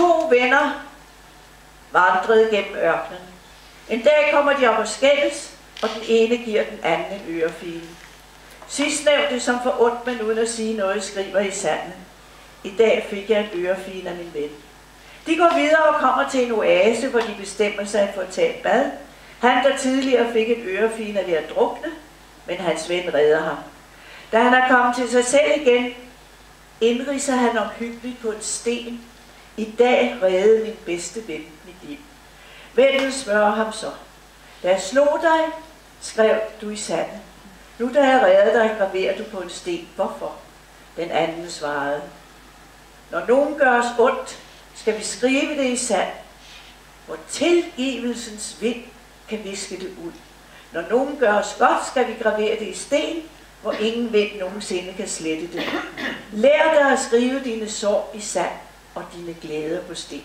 To venner vandrede gennem ørkenen. En dag kommer de op og skændes, og den ene giver den anden en ørefine. Sidstnævnte, som får ondt, men uden at sige noget, skriver i sandet: i dag fik jeg en ørefine af min ven. De går videre og kommer til en oase, hvor de bestemmer sig for at tage et bad. Han, der tidligere fik en ørefine, er ved at drukne, men hans ven redder ham. Da han er kommet til sig selv igen, indridser han omhyggeligt på en sten: i dag reddede min bedste ven mit liv. Vennen spørger ham så: da jeg slog dig, skrev du i sandet. Nu da jeg redder dig, graverer du på en sten. Hvorfor? Den anden svarede: når nogen gør os ondt, skal vi skrive det i sand, hvor tilgivelsens vind kan viske det ud. Når nogen gør os godt, skal vi gravere det i sten, hvor ingen vind nogensinde kan slette det. Lær dig at skrive dine sår i sand og dine glæder på sten.